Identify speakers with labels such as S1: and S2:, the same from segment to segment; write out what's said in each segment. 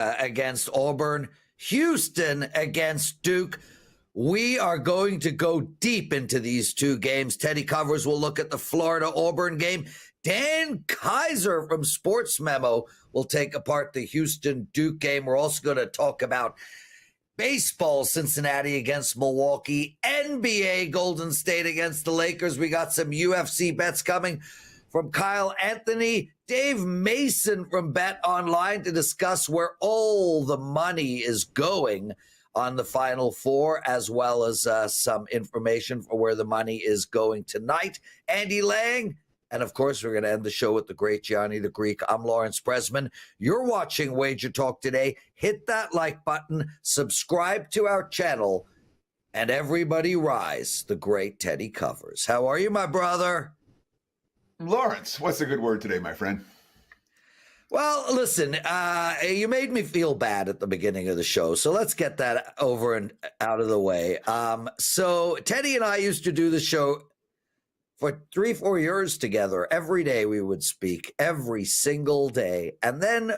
S1: against Auburn, Houston against Duke. We are going to go deep into these two games. Teddy Covers will look at the Florida-Auburn game. Dan Kaiser from SportsMemo will take apart the Houston-Duke game. We're also going to talk about baseball, Cincinnati against Milwaukee, NBA, Golden State against the Lakers. We got some UFC bets coming from Kyle Anthony, Dave Mason from BetOnline to discuss where all the money is going on the Final Four, as well as some information for where the money is going tonight. Andy Lang, and of course, we're going to end the show with the great Gianni The Greek. I'm Lawrence Pressman. You're watching Wager Talk Today. Hit that like button, subscribe to our channel, and everybody rise, the great Teddy Covers. How are you, my brother?
S2: Lawrence, what's a good word today, my friend?
S1: Well, listen, you made me feel bad at the beginning of the show, so let's get that over and out of the way. So Teddy and I used to do the show for 3-4 years together. Every day we would speak, every single day. And then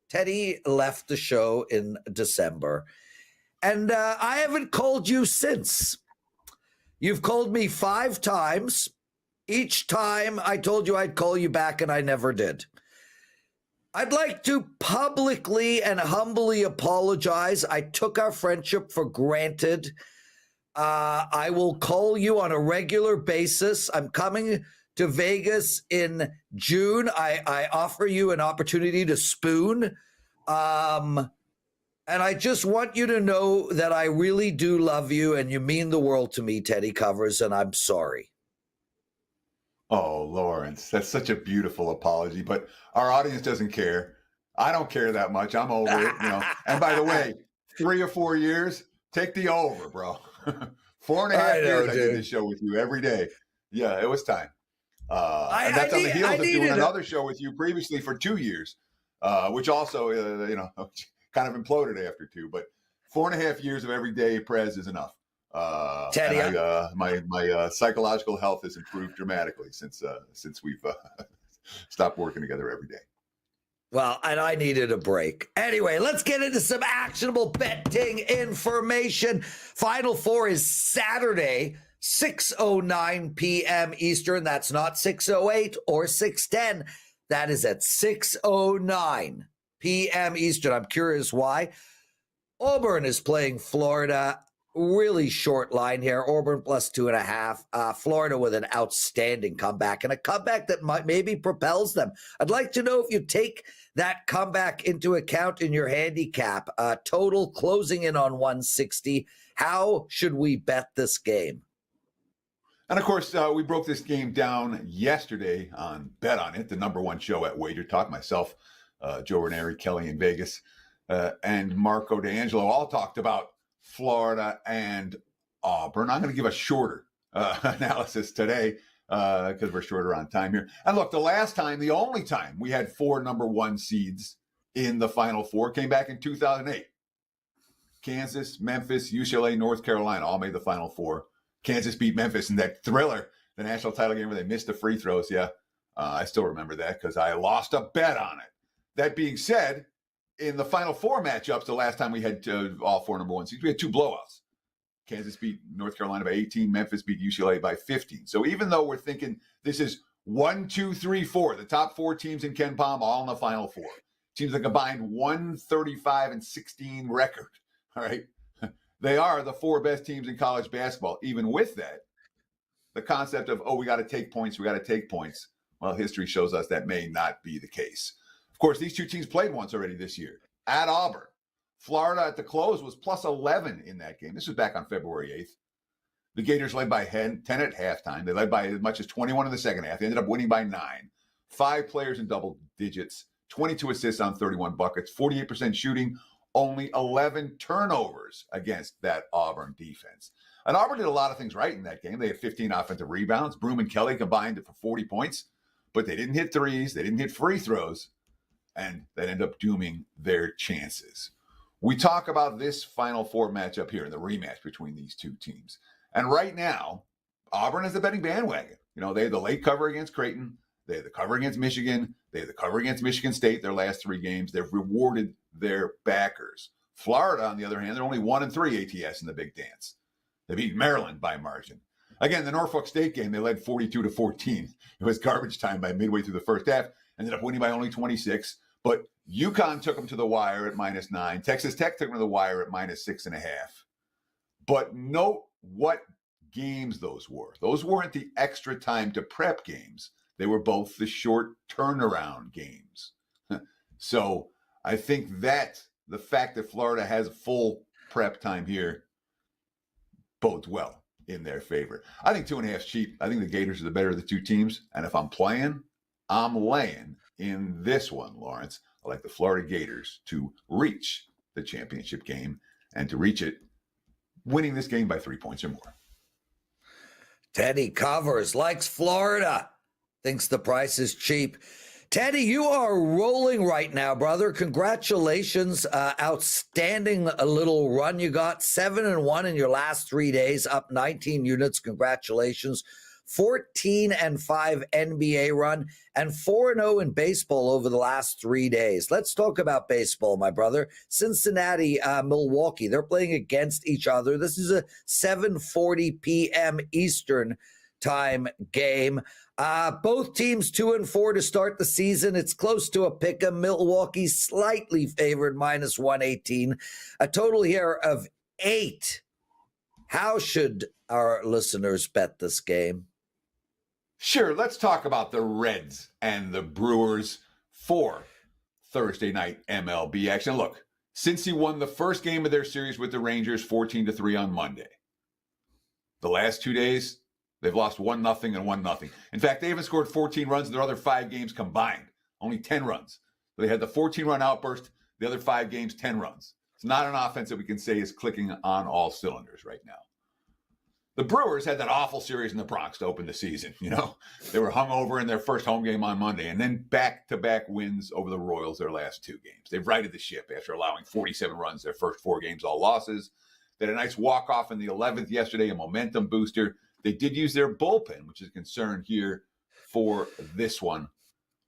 S1: Teddy left the show in December. And I haven't called you since. You've called me 5 times. Each time I told you I'd call you back, and I never did. I'd like to publicly and humbly apologize. I took our friendship for granted. I will call you on a regular basis. I'm coming to Vegas in June. I offer you an opportunity to spoon. And I just want you to know that I really do love you, and you mean the world to me, Teddy Covers, and I'm sorry.
S2: Oh, Lawrence, that's such a beautiful apology, but our audience doesn't care. I don't care that much. I'm over it, you know. And by the way, 3 or 4 years, take the over, bro. 4.5 years I did this show with you every day. Yeah, it was time. And that's on the heels of doing another show with you previously for 2 years, which also, kind of imploded after 2. But 4.5 years of every day Prez is enough.
S1: Teddy,
S2: my psychological health has improved dramatically since we've stopped working together every day.
S1: Well, and I needed a break. Anyway, let's get into some actionable betting information. Final Four is Saturday, 6:09 p.m. Eastern. That's not 6:08 or 6:10. That is at 6:09 p.m. Eastern. I'm curious why. Auburn is playing Florida. Really short line here. Auburn plus 2.5. Florida with an outstanding comeback, and a comeback that maybe propels them. I'd like to know if you take that comeback into account in your handicap. Total closing in on 160. How should we bet this game?
S2: And of course, we broke this game down yesterday on Bet On It, the #1 show at Wager Talk. Myself, Joe Ranieri, Kelly in Vegas, and Marco D'Angelo all talked about Florida and Auburn. I'm going to give a shorter analysis today because we're shorter on time here. And look, the only time we had 4 #1 seeds in the Final Four came back in 2008. Kansas, Memphis, UCLA, North Carolina all made the Final Four. Kansas beat Memphis in that thriller, the national title game where they missed the free throws. Yeah, I still remember that because I lost a bet on it. That being said, in the Final Four matchups, the last time we had all 4 #1 seeds, we had 2 blowouts. Kansas beat North Carolina by 18. Memphis beat UCLA by 15. So even though we're thinking this is 1, 2, 3, 4, the top 4 teams in Ken Palm all in the Final Four. Teams that combined 135-16 record. All right. They are the 4 best teams in college basketball. Even with that, the concept of, we got to take points, well, history shows us that may not be the case. Of course, these 2 teams played once already this year at Auburn. Florida at the close was plus 11 in that game. This was back on February 8th. The Gators led by 10 at halftime. They led by as much as 21 in the second half. They ended up winning by 9. 5 players in double digits, 22 assists on 31 buckets, 48% shooting, only 11 turnovers against that Auburn defense. And Auburn did a lot of things right in that game. They had 15 offensive rebounds. Broome and Kelly combined for 40 points, but they didn't hit threes. They didn't hit free throws, and that ended up dooming their chances. We talk about this Final Four matchup here, the rematch between these 2 teams. And right now, Auburn is the betting bandwagon. You know, they had the late cover against Creighton. They had the cover against Michigan. They had the cover against Michigan State their last 3 games. They've rewarded their backers. Florida, on the other hand, they're only 1-3 ATS in the big dance. They beat Maryland by margin. Again, the Norfolk State game, they led 42-14. It was garbage time by midway through the first half. Ended up winning by only 26. But UConn took them to the wire at -9. Texas Tech took them to the wire at -6.5. But note what games those were. Those weren't the extra time to prep games. They were both the short turnaround games. So I think that the fact that Florida has full prep time here bodes well in their favor. I think 2.5 is cheap. I think the Gators are the better of the 2 teams. And if I'm playing, I'm laying in this one, Lawrence. I like the Florida Gators to reach the championship game and to reach it winning this game by 3 points or more.
S1: Teddy Covers likes Florida, thinks the price is cheap. Teddy, you are rolling right now, brother. Congratulations. Outstanding little run you got. 7-1 in your last 3 days, up 19 units. Congratulations. 14-5 NBA run and 4-0 in baseball over the last 3 days. Let's talk about baseball, my brother. Cincinnati, Milwaukee, they're playing against each other. This is a 7:40 p.m. Eastern time game. Both teams 2-4 to start the season. It's close to a pick 'em. Milwaukee slightly favored, -118. A total here of 8. How should our listeners bet this game?
S2: Sure, let's talk about the Reds and the Brewers for Thursday night MLB action. Look, Cincy won the first game of their series with the Rangers 14-3 on Monday. The last 2 days, they've lost 1-0 and 1-0. In fact, they haven't scored 14 runs in their other 5 games combined, only 10 runs. They had the 14-run outburst, the other 5 games, 10 runs. It's not an offense that we can say is clicking on all cylinders right now. The Brewers had that awful series in the Bronx to open the season. You know, they were hungover in their first home game on Monday, and then back-to-back wins over the Royals their last 2 games. They've righted the ship after allowing 47 runs their first 4 games, all losses. They had a nice walk-off in the 11th yesterday, a momentum booster. They did use their bullpen, which is a concern here for this one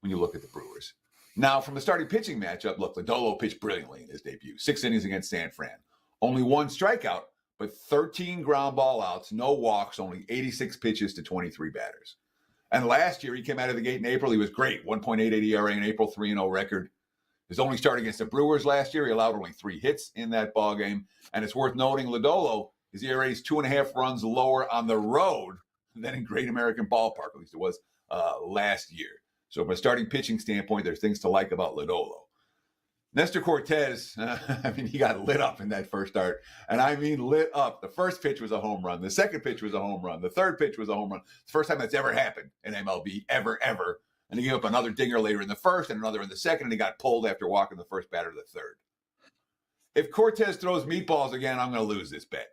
S2: when you look at the Brewers. Now, from the starting pitching matchup, look, Lodolo pitched brilliantly in his debut. 6 innings against San Fran. Only 1 strikeout, but 13 ground ball outs, no walks, only 86 pitches to 23 batters. And last year, he came out of the gate in April. He was great, 1.88 ERA in April, 3-0 record. His only start against the Brewers last year, he allowed only 3 hits in that ballgame. And it's worth noting, Lodolo, his ERA is 2.5 runs lower on the road than in Great American Ballpark, at least it was last year. So from a starting pitching standpoint, there's things to like about Lodolo. Nestor Cortez, he got lit up in that first start. And I mean lit up. The first pitch was a home run. The second pitch was a home run. The third pitch was a home run. It's the first time that's ever happened in MLB, ever. And he gave up another dinger later in the first and another in the second, and he got pulled after walking the first batter to the third. If Cortez throws meatballs again, I'm going to lose this bet.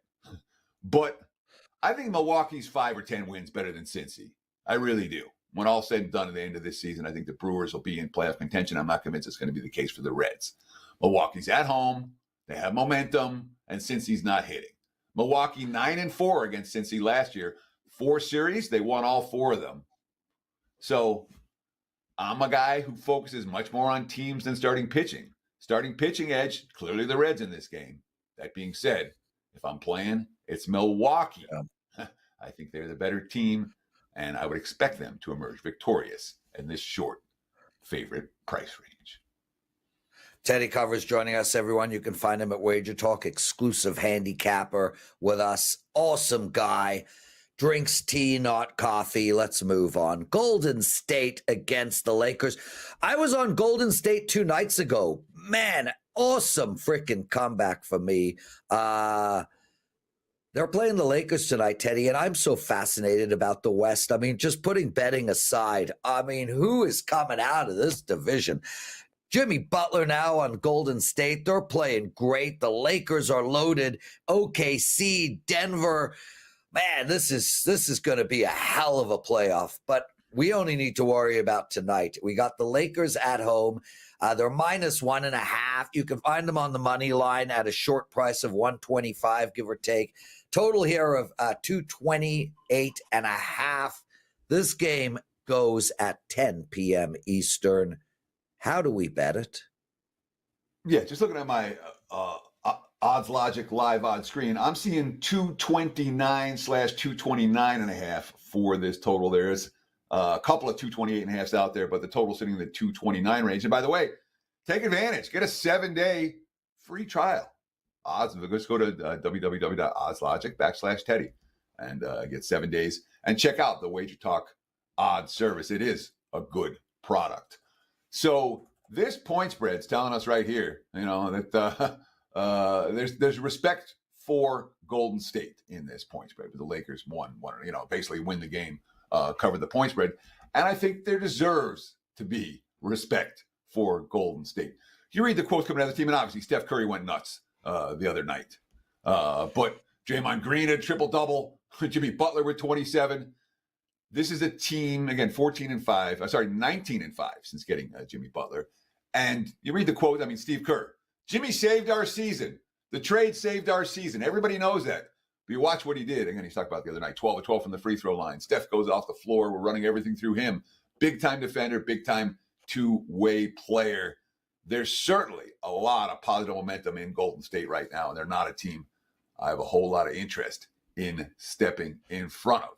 S2: But I think Milwaukee's 5 or 10 wins better than Cincy. I really do. When all said and done at the end of this season, I think the Brewers will be in playoff contention. I'm not convinced it's going to be the case for the Reds. Milwaukee's at home. They have momentum, and Cincy's not hitting. Milwaukee 9-4 against Cincy last year. 4 series, they won all 4 of them. So I'm a guy who focuses much more on teams than starting pitching. Starting pitching edge, clearly the Reds in this game. That being said, if I'm playing, it's Milwaukee. Yeah. I think they're the better team. And I would expect them to emerge victorious in this short favorite price range.
S1: Teddy Covers joining us, everyone. You can find him at WagerTalk, exclusive handicapper with us. Awesome guy. Drinks tea, not coffee. Let's move on. Golden State against the Lakers. I was on Golden State 2 nights ago. Man, awesome freaking comeback for me. They're playing the Lakers tonight, Teddy, and I'm so fascinated about the West. I mean, just putting betting aside, I mean, who is coming out of this division? Jimmy Butler now on Golden State. They're playing great. The Lakers are loaded. OKC, Denver. Man, this is going to be a hell of a playoff, but we only need to worry about tonight. We got the Lakers at home. They're -1.5. You can find them on the money line at a short price of 125, give or take. Total here of 228.5. This game goes at 10 p.m. Eastern. How do we bet it?
S2: Yeah, just looking at my Odds Logic live odds screen, I'm seeing 229/229.5 for this total. There's a couple of 228.5s out there, but the total sitting in the 229 range. And by the way, take advantage. Get a 7-day free trial. Odds. Just go to www.oddslogic.com/Teddy and get 7 days and check out the WagerTalk odds service. It is a good product. So this point spread's telling us right here, that there's respect for Golden State in this point spread. The Lakers won, basically win the game, cover the point spread. And I think there deserves to be respect for Golden State. You read the quotes coming out of the team, and obviously Steph Curry went nuts the other night. But Draymond Green had triple-double. Jimmy Butler with 27. This is a team, again, 19-5 since getting Jimmy Butler. And you read the quote, Steve Kerr, Jimmy saved our season. The trade saved our season. Everybody knows that. But you watch what he did. Again, he's talked about the other night, 12 of 12 from the free throw line. Steph goes off the floor. We're running everything through him. Big-time defender, big-time two-way player. There's certainly a lot of positive momentum in Golden State right now, and they're not a team I have a whole lot of interest in stepping in front of.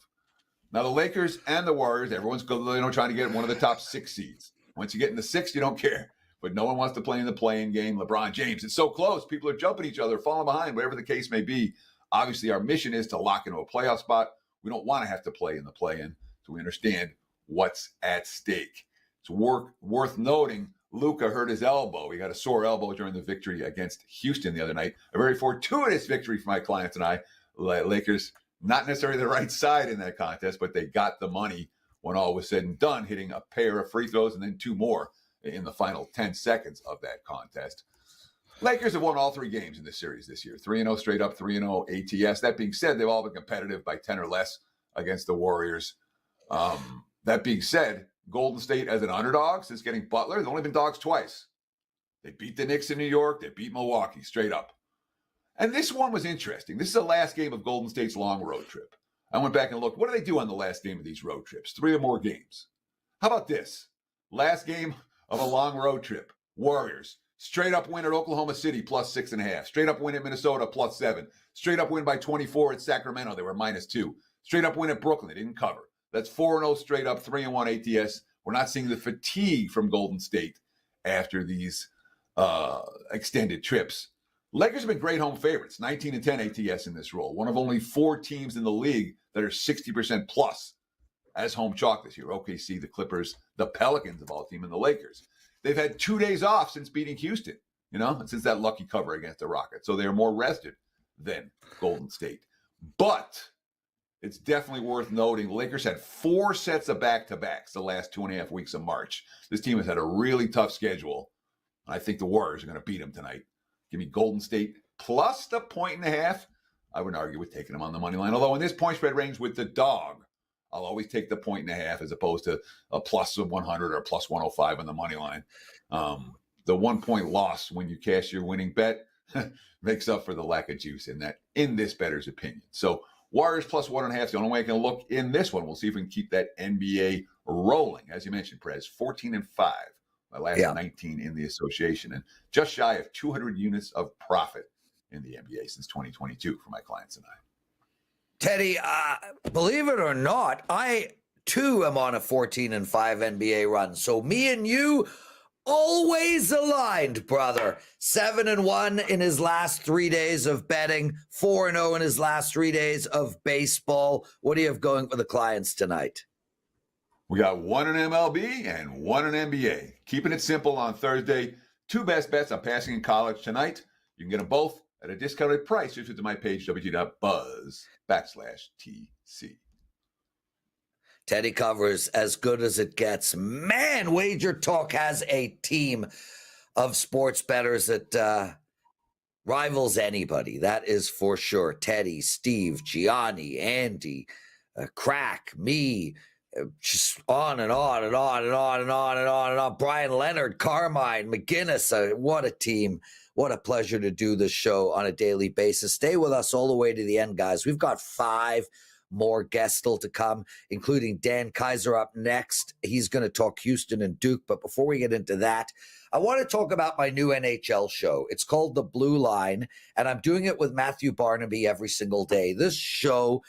S2: Now, the Lakers and the Warriors, everyone's trying to get one of the top 6 seeds. Once you get in the 6, you don't care. But no one wants to play in the play-in game. LeBron James, it's so close. People are jumping each other, falling behind, whatever the case may be. Obviously, our mission is to lock into a playoff spot. We don't want to have to play in the play-in, so we understand what's at stake. It's worth noting, Luka hurt his elbow. He got a sore elbow during the victory against Houston the other night. A very fortuitous victory for my clients and I. Lakers, not necessarily the right side in that contest, but they got the money when all was said and done, hitting a pair of free throws and then 2 more in the final 10 seconds of that contest. Lakers have won all 3 games in this series this year. 3-0 straight up, 3-0 ATS. That being said, they've all been competitive by 10 or less against the Warriors. That being said, Golden State as an underdog since getting Butler, they've only been dogs twice. They beat the Knicks in New York. They beat Milwaukee straight up. And this one was interesting. This is the last game of Golden State's long road trip. I went back and looked. What do they do on the last game of these road trips? 3 or more games. How about this? Last game of a long road trip. Warriors. Straight up win at Oklahoma City, plus 6.5. Straight up win at Minnesota, plus 7. Straight up win by 24 at Sacramento. They were minus 2. Straight up win at Brooklyn. They didn't cover. That's 4-0 straight up, 3-1 ATS. We're not seeing the fatigue from Golden State after these extended trips. Lakers have been great home favorites, 19-10 ATS in this role. One of only 4 teams in the league that are 60% plus as home chalk this year. OKC, the Clippers, the Pelicans of all team, and the Lakers. They've had 2 days off since beating Houston, since that lucky cover against the Rockets. So they are more rested than Golden State. But it's definitely worth noting the Lakers had 4 sets of back-to-backs the last 2.5 weeks of March. This team has had a really tough schedule. I think the Warriors are going to beat them tonight. Give me Golden State plus the 1.5. I wouldn't argue with taking them on the money line. Although in this point spread range with the dog, I'll always take the 1.5 as opposed to a plus of 100 or plus 105 on the money line. The 1 point loss when you cash your winning bet makes up for the lack of juice in this bettor's opinion. So Warriors plus 1.5 is the only way I can look in this one. We'll see if we can keep that NBA rolling. As you mentioned, Prez, 14-5. My last 19 in the association, and just shy of 200 units of profit in the NBA since 2022 for my clients and I.
S1: Teddy, believe it or not, I too am on a 14-5 NBA run. So me and you always aligned, brother. 7-1 in his last 3 days of betting, 4-0 in his last 3 days of baseball. What do you have going for the clients tonight?
S2: We got 1 in MLB and 1 in NBA. Keeping it simple on Thursday. 2 best bets on passing in college tonight. You can get them both at a discounted price. Just visit my page, wg.buzz/TC.
S1: Teddy covers as good as it gets. Man, WagerTalk has a team of sports bettors that rivals anybody. That is for sure. Teddy, Steve, Gianni, Andy, Crack, me, just on and on and on and on and on and on and on. Brian Leonard, Carmine, McGinnis. What a team. What a pleasure to do this show on a daily basis. Stay with us all the way to the end, guys. We've got 5 more guests still to come, including Dan Kaiser up next. He's going to talk Houston and Duke. But before we get into that, I want to talk about my new NHL show. It's called The Blue Line, and I'm doing it with Matthew Barnaby every single day. This show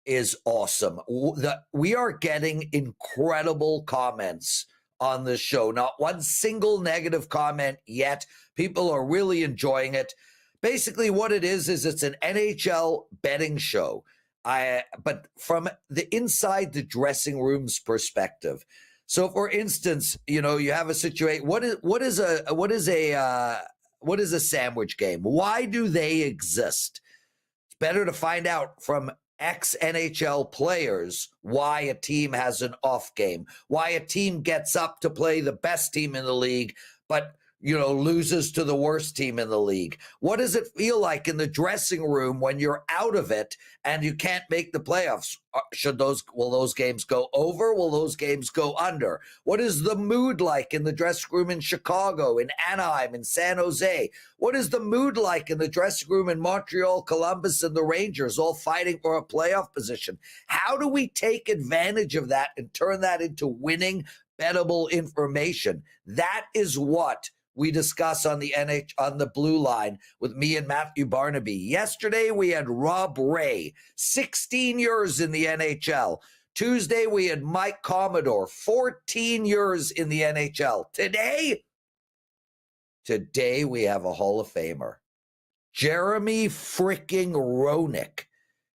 S1: is awesome. We are getting incredible comments on this show. Not one single negative comment yet. People are really enjoying it. Basically, what it is it's an NHL betting show. But from the inside the dressing room's perspective. So, for instance, you have a situation. What is a sandwich game? Why do they exist? It's better to find out from ex-NHL players why a team has an off game, why a team gets up to play the best team in the league, but loses to the worst team in the league. What does it feel like in the dressing room when you're out of it and you can't make the playoffs? Will those games go over? Will those games go under? What is the mood like in the dressing room in Chicago, in Anaheim, in San Jose? What is the mood like in the dressing room in Montreal, Columbus, and the Rangers, all fighting for a playoff position? How do we take advantage of that and turn that into winning, bettable information? That is what we discuss on the Blue Line with me and Matthew Barnaby. Yesterday, we had Rob Ray, 16 years in the NHL. Tuesday, we had Mike Commodore, 14 years in the NHL. Today, we have a Hall of Famer. Jeremy freaking Roenick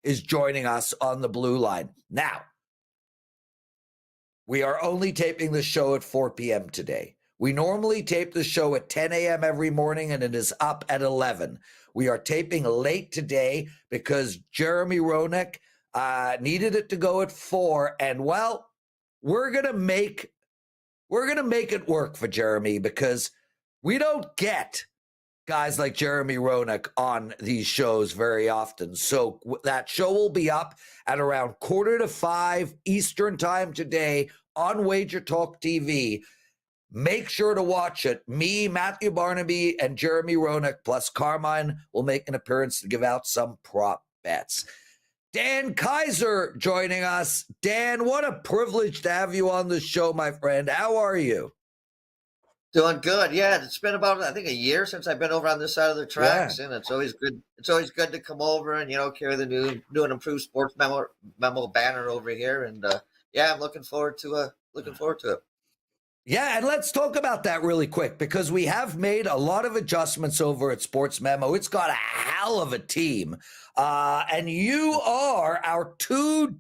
S1: is joining us on the Blue Line. Now, we are only taping the show at 4 p.m. today. We normally tape the show at 10 a.m. every morning, and it is up at 11. We are taping late today because Jeremy Roenick needed it to go at 4. And, well, we're gonna make it work for Jeremy because we don't get guys like Jeremy Roenick on these shows very often. So that show will be up at around 4:45 Eastern time today on WagerTalk TV. Make sure to watch it. Me, Matthew Barnaby, and Jeremy Roenick, plus Carmine, will make an appearance to give out some prop bets. Dan Kaiser joining us. Dan, what a privilege to have you on the show, my friend. How are you?
S3: Doing good. Yeah, it's been about, I think, a year since I've been over on this side of the tracks, and it's always good. It's always good to come over and carry the new and improved sports memo banner over here. And yeah, I'm looking forward to it.
S1: Yeah, and let's talk about that really quick because we have made a lot of adjustments over at Sports Memo. It's got a hell of a team. And you are our $2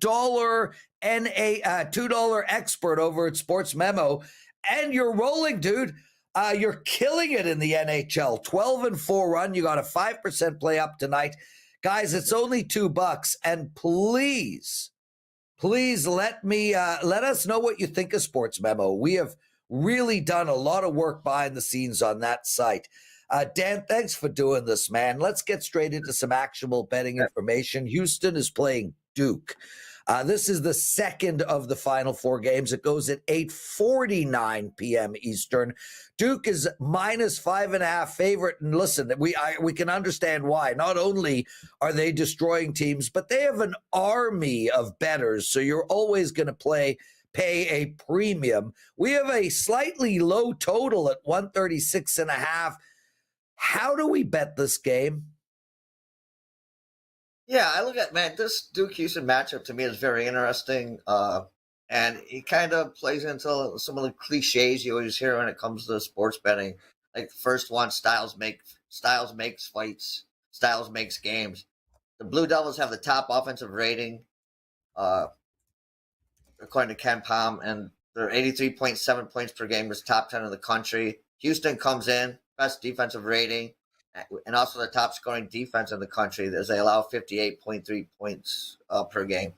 S1: $2 expert over at Sports Memo. And you're rolling, dude. You're killing it in the NHL. 12-4 run. You got a 5% play up tonight. Guys, it's only $2. And please let us know what you think of Sports Memo. We have really done a lot of work behind the scenes on that site. Dan, thanks for doing this, man. Let's get straight into some actionable betting information. Houston is playing Duke. This is the second of the final 4 games. It goes at 8:49 p.m. Eastern. Duke is -5.5 favorite. And listen, we can understand why. Not only are they destroying teams, but they have an army of bettors. So you're always going to pay a premium. We have a slightly low total at 136.5. How do we bet this game?
S3: Yeah, I look at, man, this Duke-Houston matchup to me is very interesting. And it kind of plays into some of the cliches you always hear when it comes to sports betting. Like the first one, styles makes fights, styles makes games. The Blue Devils have the top offensive rating, according to Ken Palm, and they're 83.7 points per game, is top 10 in the country. Houston comes in, best defensive rating, and also the top scoring defense in the country, as they allow 58.3 points per game.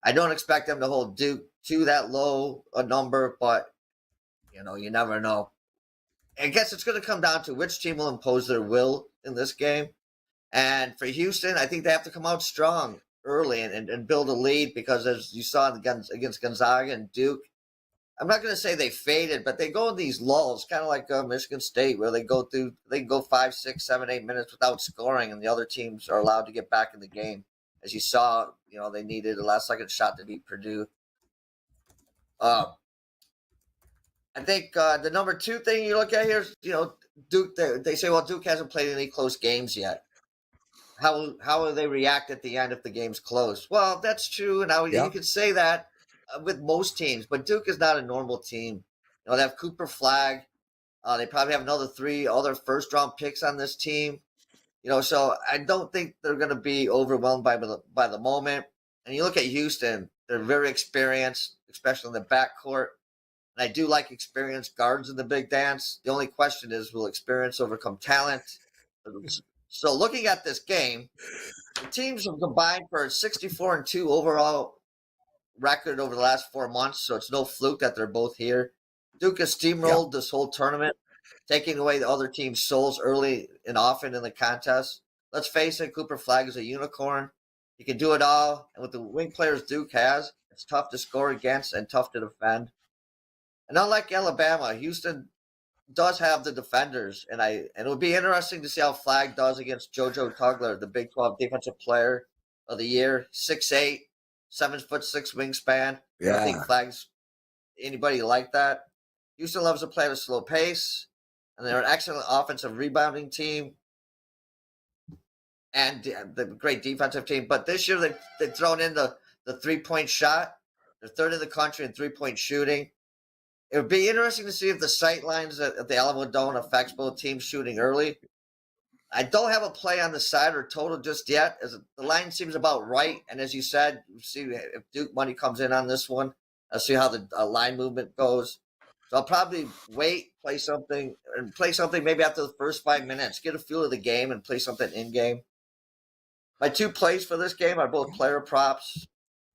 S3: I don't expect them to hold Duke to that low a number, but you never know. I guess it's going to come down to which team will impose their will in this game. And for Houston, I think they have to come out strong early and build a lead, because as you saw against Gonzaga and Duke, I'm not going to say they faded, but they go in these lulls, kind of like Michigan State, where they can go 5, 6, 7, 8 minutes without scoring, and the other teams are allowed to get back in the game. As you saw, they needed a last-second shot to beat Purdue. I think the number two thing you look at here is, Duke. They say, well, Duke hasn't played any close games yet. How will they react at the end if the game's close? Well, that's true. Now you could say that with most teams, but Duke is not a normal team. They have Cooper Flagg. They probably have another 3 other first-round picks on this team. So I don't think they're going to be overwhelmed by the moment. And you look at Houston; they're very experienced, especially in the backcourt. And I do like experienced guards in the big dance. The only question is, will experience overcome talent? So looking at this game, the teams have combined for a 64-2 overall record over the last 4 months, so it's no fluke that they're both here. Duke has steamrolled this whole tournament, taking away the other team's souls early and often in the contest. Let's face it, Cooper Flagg is a unicorn. He can do it all, and with the wing players Duke has, it's tough to score against and tough to defend. And unlike Alabama, Houston does have the defenders, and it would be interesting to see how Flagg does against JoJo Tugler, the Big 12 Defensive Player of the Year, 6'8", 7'6" wingspan.
S1: Yeah.
S3: I think Flagg's anybody like that. Houston loves to play at a slow pace, and they're an excellent offensive rebounding team and the great defensive team. But this year they've thrown in the 3-point shot. They're third in the country in 3-point shooting. It would be interesting to see if the sight lines at the Alamo Dome affects both teams shooting early. I don't have a play on the side or total just yet, as the line seems about right. And as you said, see if Duke money comes in on this one. I'll see how the line movement goes. So I'll probably play something maybe after the first 5 minutes, get a feel of the game and play something in game. My 2 plays for this game are both player props.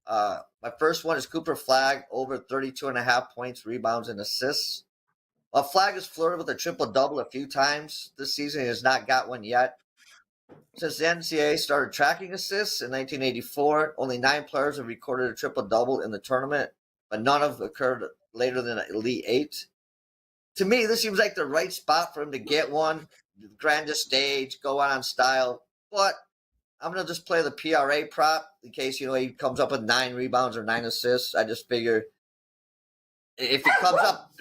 S3: My first one is Cooper Flagg over 32.5 points, rebounds, and assists. While Flagg has flirted with a triple-double a few times this season, he has not got one yet. Since the NCAA started tracking assists in 1984, only 9 players have recorded a triple-double in the tournament, but none have occurred later than Elite 8. To me, this seems like the right spot for him to get one, the grandest stage, go on style, but I'm going to just play the PRA prop in case, he comes up with 9 rebounds or 9 assists. I just figure if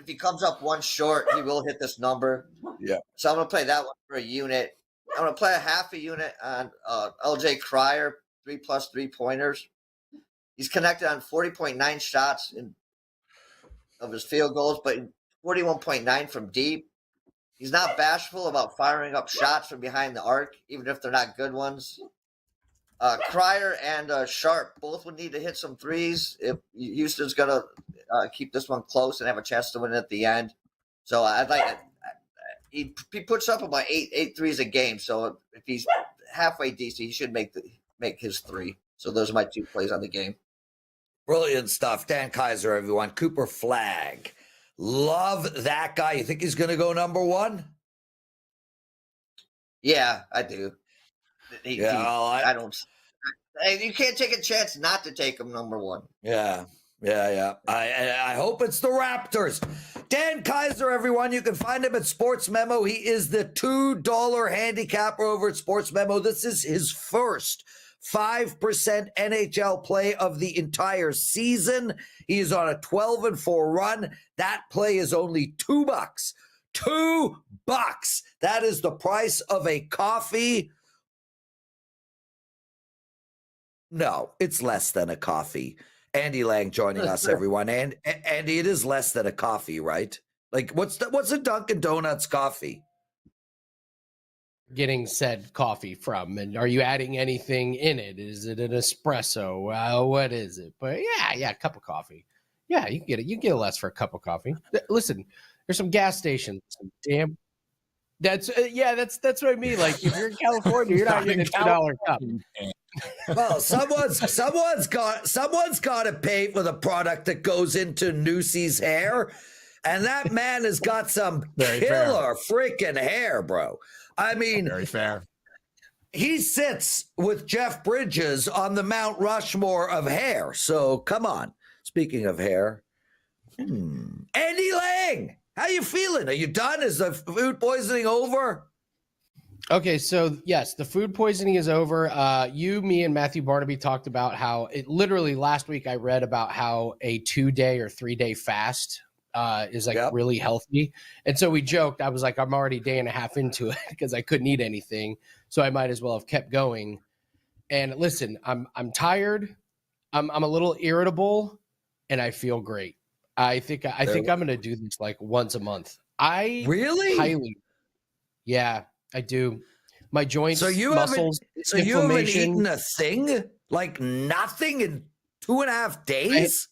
S3: he comes up one short, he will hit this number.
S1: Yeah.
S3: So I'm going to play that one for a unit. I'm going to play a half a unit on LJ Cryer, 3+ 3-pointers. He's connected on 40.9 shots of his field goals, but 41.9 from deep. He's not bashful about firing up shots from behind the arc, even if they're not good ones. Cryer and Sharp both would need to hit some threes if Houston's going to keep this one close and have a chance to win at the end. So I'd like he puts up about 8 threes a game. So if he's halfway decent, he should make his 3. So those are my 2 plays on the game.
S1: Brilliant stuff. Dan Kaiser, everyone. Cooper Flagg. Love that guy. You think he's going to go number 1?
S3: Yeah, I do. I don't. You can't take a chance not to take him number 1.
S1: Yeah. I hope it's the Raptors. Dan Kaiser, everyone. You can find him at SportsMemo. He is the $2 handicapper over at SportsMemo. This is his first 5% NHL play of the entire season. He is on a 12-4 run. That play is only $2. $2. That is the price of a coffee. No, it's less than a coffee. Andy Lang joining us, everyone. And Andy, it is less than a coffee, right? Like, what's a Dunkin' Donuts coffee?
S4: Getting said coffee from, and are you adding anything in it? Is it an espresso? What is it? But yeah, a cup of coffee. Yeah, you can get it. You can get less for a cup of coffee. Listen, there's some gas stations. Damn. That's what I mean. Like, if you're in California, you're not getting a $2 cup.
S1: Well, someone's got to pay for the product that goes into Noosey's hair, and that man has got some killer freaking hair, bro. I mean,
S5: very fair.
S1: He sits with Jeff Bridges on the Mount Rushmore of hair. So come on. Speaking of hair, Andy Lang, how you feeling? Are you done? Is the food poisoning over?
S4: Okay, so yes, the food poisoning is over. You, me, and Matthew Barnaby talked about how it literally last week I read about how a 2-day or 3-day fast is like
S1: Yep.
S4: really healthy. And so we joked, I was like, I'm already a day and a half into it because I couldn't eat anything. So I might as well have kept going. And listen, I'm tired. I'm a little irritable and I feel great. I think I'm going to do this like once a month.
S1: Really?
S4: Yeah, I do. My joints,
S1: So you
S4: muscles,
S1: you haven't
S4: inflammation.
S1: eaten a thing? Like nothing in 2.5 days?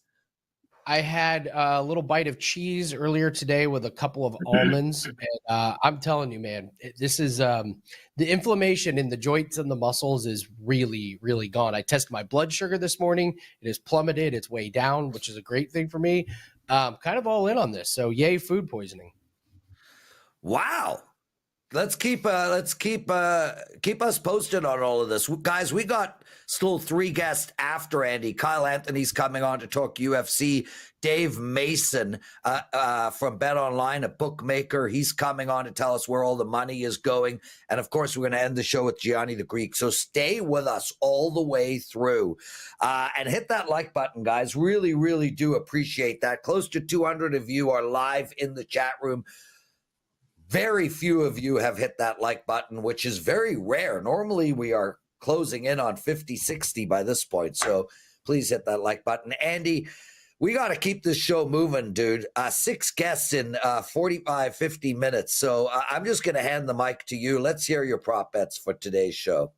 S4: I had a little bite of cheese earlier today with a couple of almonds. And I'm telling you, man, this is the inflammation in the joints and the muscles is really, really gone. I tested my blood sugar this morning. It has plummeted. It's way down, which is a great thing for me. Kind of all in on this. So yay, food poisoning.
S1: Wow. Let's keep us posted on all of this, guys. We got still 3 guests after Andy. Kyle Anthony's coming on to talk UFC. Dave Mason from BetOnline, a bookmaker, he's coming on to tell us where all the money is going. And of course, we're going to end the show with Gianni The Greek. So stay with us all the way through and hit that like button, guys. Really, really do appreciate that. Close to 200 of you are live in the chat room. Very few of you have hit that like button, which is very rare. Normally, we are closing in on 50, 60 by this point. So please hit that like button. Andy, we got to keep this show moving, dude. 6 guests in 45, 50 minutes. So I'm just going to hand the mic to you. Let's hear your prop bets for today's show.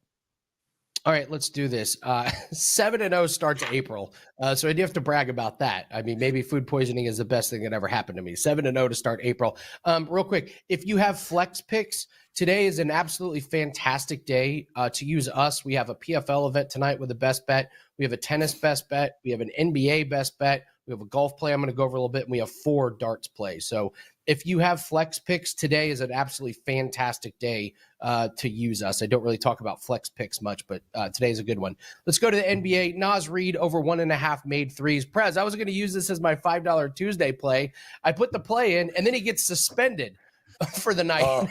S4: All right, let's do this. 7-0 starts April. So I do have to brag about that. I mean, maybe food poisoning is the best thing that ever happened to me. 7-0 to start April. Real quick, if you have flex picks, today is an absolutely fantastic day to use us. We have a PFL event tonight with a best bet. We have a tennis best bet. We have an NBA best bet. We have a golf play I'm going to go over a little bit, and we have 4 darts plays. So if you have flex picks, today is an absolutely fantastic day to use us. I don't really talk about flex picks much, but today's a good one. Let's go to the NBA. Nas Reed over 1.5 made threes. Prez, I was going to use this as my $5 Tuesday play. I put the play in, and then he gets suspended for the night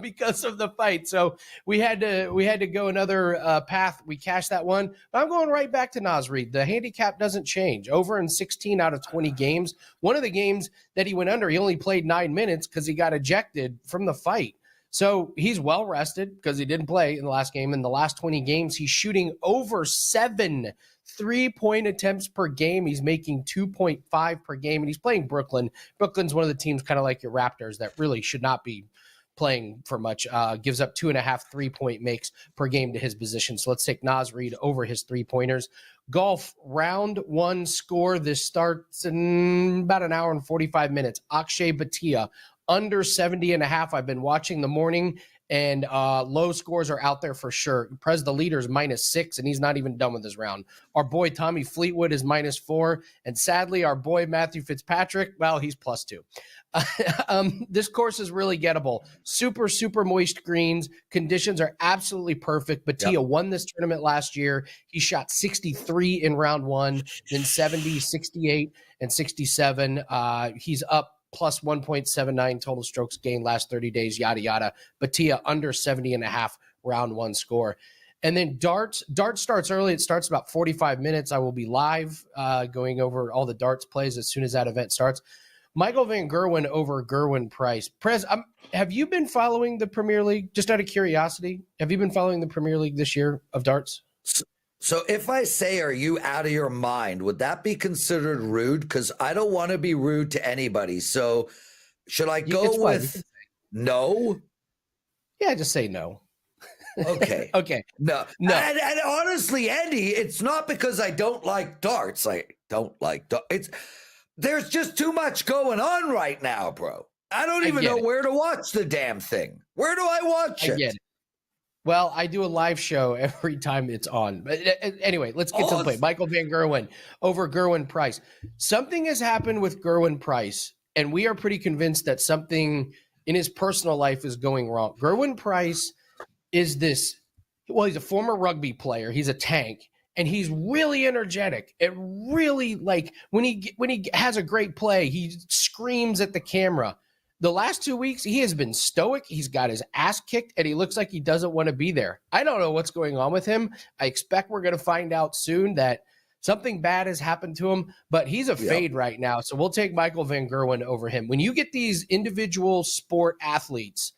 S4: because of the fight. So we had to go another path. We cashed that one. But I'm going right back to Nas Reed. The handicap doesn't change. Over in 16 out of 20 games. One of the games that he went under, he only played 9 minutes because he got ejected from the fight. So he's well rested because he didn't play in the last game. In the last 20 games, he's shooting over 7 3-point attempts per game. He's making 2.5 per game, and he's playing Brooklyn. Brooklyn's one of the teams kind of like your Raptors that really should not be playing for much. Gives up 2.5 3-point makes per game to his position. So let's take Nas Reed over his 3-pointers. Golf, round 1 score. This starts in about an hour and 45 minutes. Akshay Bhatia, under 70.5. I've been watching the morning, and low scores are out there for sure. Prez, the leader, is -6, and he's not even done with his round. Our boy Tommy Fleetwood is -4, and sadly, our boy Matthew Fitzpatrick, well, he's +2. This course is really gettable. Super, super moist greens. Conditions are absolutely perfect. Bhatia won this tournament last year. He shot 63 in round 1, then 70, 68, and 67. He's up plus 1.79 total strokes gained last 30 days, yada, yada. Bhatia under 70.5 round 1 score. And then darts starts early. It starts about 45 minutes. I will be live going over all the darts plays as soon as that event starts. Michael Van Gerwen over Gerwin Price. Prez, have you been following the Premier League? Just out of curiosity, have you been following the Premier League this year of darts?
S1: So if I say, are you out of your mind, would that be considered rude? Because I don't want to be rude to anybody. So should I go with no?
S4: Yeah, just say no.
S1: Okay.
S4: Okay.
S1: No. And honestly, Andy, it's not because I don't like darts. I don't like darts. There's just too much going on right now, bro. I don't even know where to watch the damn thing. Where do I watch it?
S4: I get it. Well, I do a live show every time it's on. But anyway, let's get to the play. Michael Van Gerwen over Gerwin Price. Something has happened with Gerwin Price, and we are pretty convinced that something in his personal life is going wrong. Gerwin Price is he's a former rugby player. He's a tank, and he's really energetic. It really, like, when he has a great play, he screams at the camera. The last 2 weeks, he has been stoic. He's got his ass kicked, and he looks like he doesn't want to be there. I don't know what's going on with him. I expect we're going to find out soon that something bad has happened to him, but he's a fade right now. So we'll take Michael Van Gerwen over him. When you get these individual sport athletes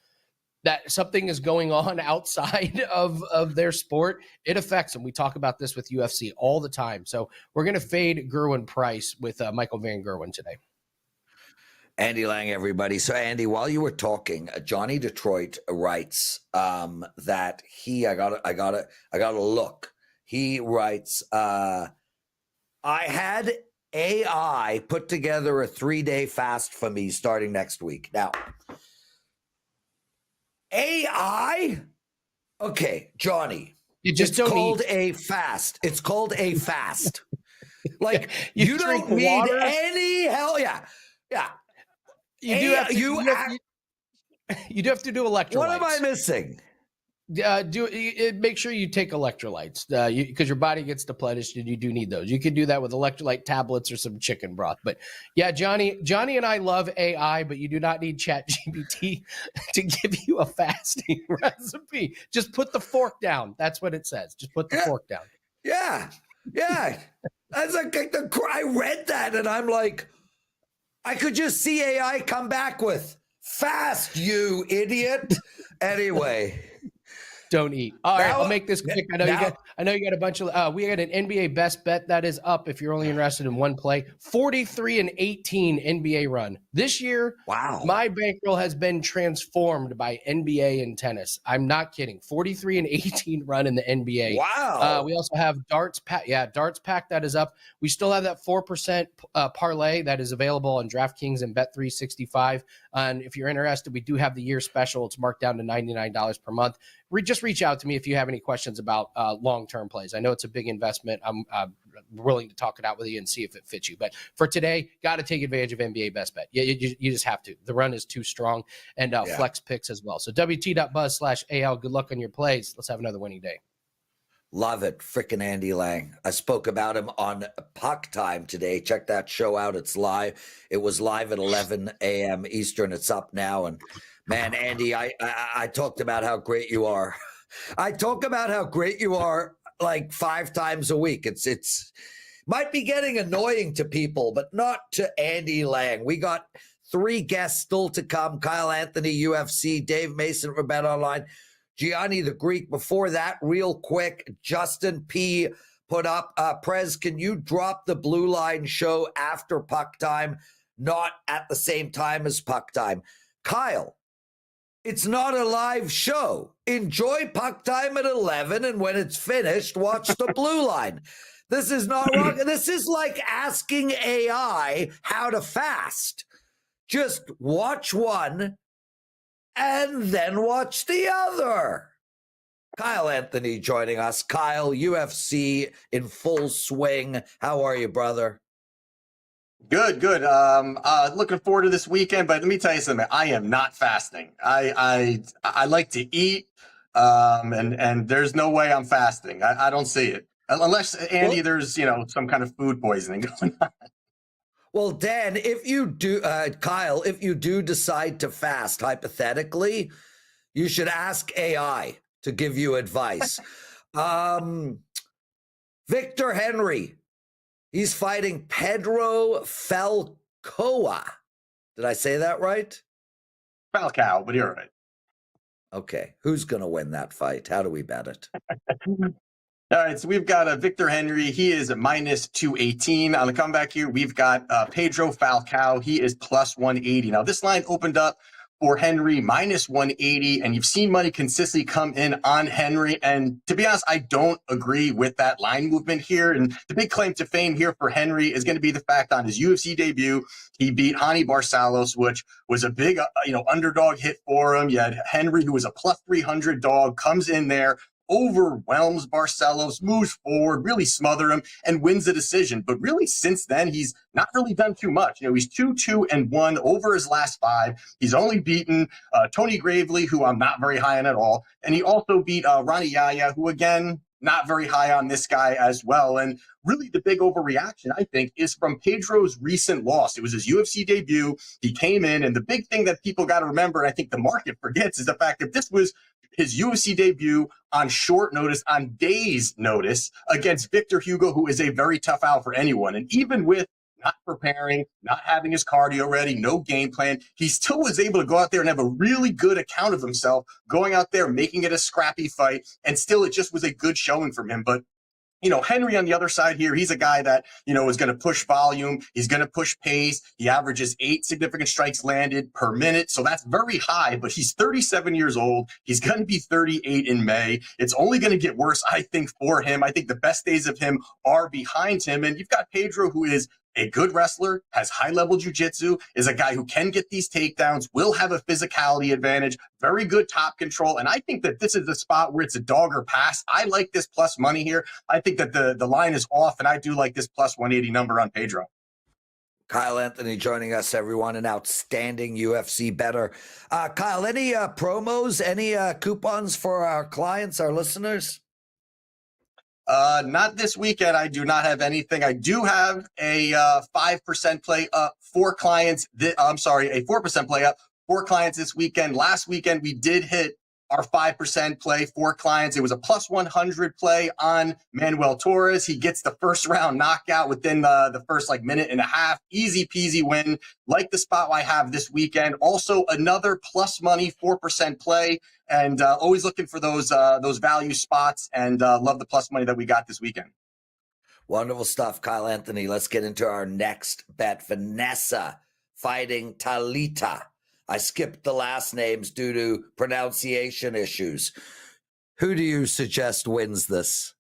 S4: that something is going on outside of their sport, it affects them. We talk about this with UFC all the time. So we're going to fade Gerwin Price with Michael Van Gerwen today.
S1: Andy Lang, everybody. So, Andy, while you were talking, Johnny Detroit writes that I gotta look. He writes, I had AI put together a 3-day fast for me starting next week. Now, AI? Okay, Johnny.
S4: It's
S1: called a fast. It's called a fast. Like, you don't need
S4: water?
S1: any hell. Yeah.
S4: You do have to do electrolytes.
S1: What am I missing?
S4: Make sure you take electrolytes because your body gets depleted and you do need those. You could do that with electrolyte tablets or some chicken broth. But yeah, Johnny and I love AI, but you do not need ChatGPT to give you a fasting recipe. Just put the fork down. That's what it says. Just put the fork down.
S1: Yeah. That's like I read that and I'm like, I could just see AI come back with fast, you idiot. Anyway.
S4: Don't eat. All right, I'll make this quick. I know you got a bunch of. We got an NBA best bet that is up. If you're only interested in one play, 43-18 NBA run this year.
S1: Wow,
S4: my bankroll has been transformed by NBA and tennis. I'm not kidding. 43-18 run in the NBA.
S1: Wow.
S4: We also have darts pack. Yeah, darts pack that is up. We still have that 4% parlay that is available on DraftKings and Bet365. And if you're interested, we do have the year special. It's marked down to $99 per month. Just reach out to me if you have any questions about long-term plays. I know it's a big investment. I'm willing to talk it out with you and see if it fits you. But for today, got to take advantage of NBA Best Bet. Yeah, you just have to. The run is too strong. And flex picks as well. So WT.buzz/AL. Good luck on your plays. Let's have another winning day.
S1: Love it. Frickin' Andy Lang. I spoke about him on Puck Time today. Check that show out. It's live. It was live at 11 a.m. Eastern. It's up now. And man, Andy, I talked about how great you are. I talk about how great you are like 5 times a week. It's might be getting annoying to people, but not to Andy Lang. We got 3 guests still to come. Kyle Anthony, UFC, Dave Mason from BetOnline, Gianni The Greek. Before that, real quick, Justin P. put up, Prez, can you drop the Blue Line show after Puck Time, not at the same time as Puck Time? Kyle, it's not a live show. Enjoy Puck Time at 11, and when it's finished, watch the Blue Line. This is not wrong. This is like asking AI how to fast. Just watch one and then watch the other. Kyle Anthony joining us. Kyle, UFC in full swing. How are you, brother?
S5: Good. Looking forward to this weekend, but let me tell you something. I am not fasting. I like to eat, and there's no way I'm fasting. I don't see it. Unless, Andy, there's, some kind of food poisoning going on.
S1: Well, Dan, if you do, Kyle, if you do decide to fast, hypothetically, you should ask AI to give you advice. Victor Henry, he's fighting Pedro Falcoa. Did I say that right?
S5: Falcao, but you're right.
S1: Okay. Who's going to win that fight? How do we bet it?
S5: All right, so we've got Victor Henry. He is a minus 218 on the comeback here. We've got Pedro Falcao. He is plus 180. Now, this line opened up for Henry minus 180, and you've seen money consistently come in on Henry. And to be honest, I don't agree with that line movement here. And the big claim to fame here for Henry is going to be the fact on his UFC debut, he beat Hani Barcelos, which was a big, underdog hit for him. You had Henry, who was a plus 300 dog, comes in there, overwhelms Barcelos, moves forward, really smother him, and wins the decision. But really, since then, he's not really done too much. He's 2-2-1 over his last 5. He's only beaten Tony Gravely, who I'm not very high on at all. And he also beat Ronnie Yaya, who, again, not very high on this guy as well. And really the big overreaction, I think, is from Pedro's recent loss. It was his UFC debut. He came in, and the big thing that people got to remember, and I think the market forgets, is the fact that this was his UFC debut on short notice, on days' notice, against Victor Hugo, who is a very tough out for anyone. And even with not preparing, not having his cardio ready, no game plan, he still was able to go out there and have a really good account of himself, going out there, making it a scrappy fight, and still it just was a good showing from him. But Henry on the other side here, he's a guy that, is going to push volume. He's going to push pace. He averages 8 significant strikes landed per minute. So that's very high, but he's 37 years old. He's going to be 38 in May. It's only going to get worse, I think, for him. I think the best days of him are behind him. And you've got Pedro, who is a good wrestler, has high-level jiu-jitsu, is a guy who can get these takedowns, will have a physicality advantage, very good top control. And I think that this is the spot where it's a dog or pass. I like this plus money here. I think that the line is off, and I do like this plus 180 number on Pedro.
S1: Kyle Anthony joining us, everyone, an outstanding UFC bettor. Kyle, any promos, any coupons for our clients, our listeners?
S5: Not this weekend. I do not have anything. I do have a 5% play up for clients. I'm sorry, a 4% play up for clients this weekend. Last weekend, we did hit our 5% play for clients. It was a plus 100 play on Manuel Torres. He gets the first round knockout within the first minute and a half. Easy peasy win. Like the spot I have this weekend. Also another plus money 4% play. And always looking for those value spots, and love the plus money that we got this weekend.
S1: Wonderful stuff, Kyle Anthony. Let's get into our next bet. Vanessa fighting Talita. I skipped the last names due to pronunciation issues. Who do you suggest wins this?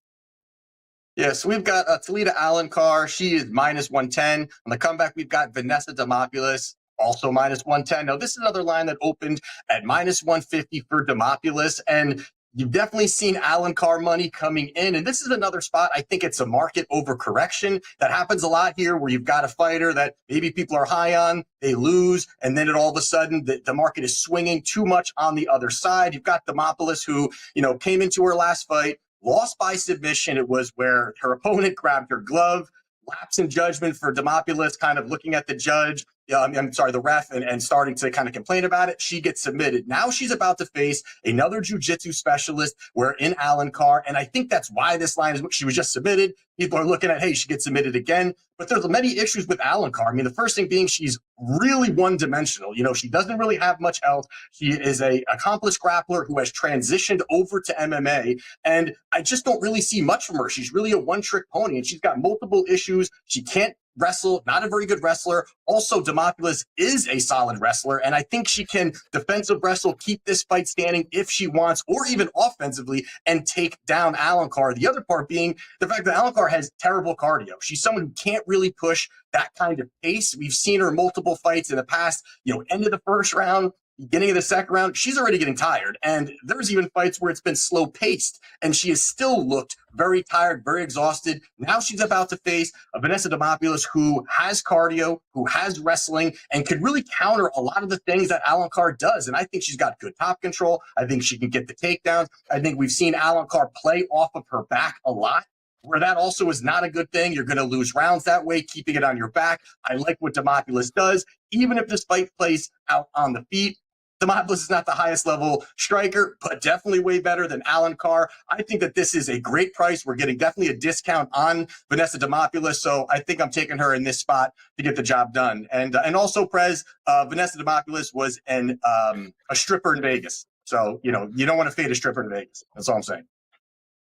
S5: Yeah, so we've got Talita Alencar. She is minus 110. On the comeback, we've got Vanessa Demopoulos, also minus 110. Now, this is another line that opened at minus 150 for Demopoulos, and you've definitely seen Alencar money coming in. And this is another spot, I think it's a market overcorrection. That happens a lot here, where you've got a fighter that maybe people are high on, they lose, and then all of a sudden the market is swinging too much on the other side. You've got Demopoulos, who, came into her last fight, lost by submission. It was where her opponent grabbed her glove, lapse in judgment for Demopoulos, kind of looking at the judge, the ref, and starting to kind of complain about it. She gets submitted. Now she's about to face another jiu-jitsu specialist, where in Alencar, and I think that's why this line is, she was just submitted. People are looking at, hey, she gets submitted again. But there's many issues with Alencar. I mean, the first thing being, she's really one-dimensional. She doesn't really have much else. She is a accomplished grappler who has transitioned over to MMA, and I just don't really see much from her. She's really a one-trick pony, and she's got multiple issues. She can't wrestle, not a very good wrestler. Also, Demopoulos is a solid wrestler, and I think she can defensive wrestle, keep this fight standing if she wants, or even offensively, and take down Alencar. The other part being the fact that Alencar has terrible cardio. She's someone who can't really push that kind of pace. We've seen her multiple fights in the past, end of the first round, beginning of the second round, she's already getting tired. And there's even fights where it's been slow paced, and she has still looked very tired, very exhausted. Now she's about to face a Vanessa Demopoulos who has cardio, who has wrestling, and could really counter a lot of the things that Alencar does. And I think she's got good top control. I think she can get the takedowns. I think we've seen Alencar play off of her back a lot, where that also is not a good thing. You're going to lose rounds that way, keeping it on your back. I like what Demopoulos does. Even if this fight plays out on the feet, Demopoulos is not the highest level striker, but definitely way better than Alencar. I think that this is a great price. We're getting definitely a discount on Vanessa Demopoulos, so I think I'm taking her in this spot to get the job done. And also, Prez, Vanessa Demopoulos was a stripper in Vegas. So, you don't want to fade a stripper in Vegas. That's all I'm saying.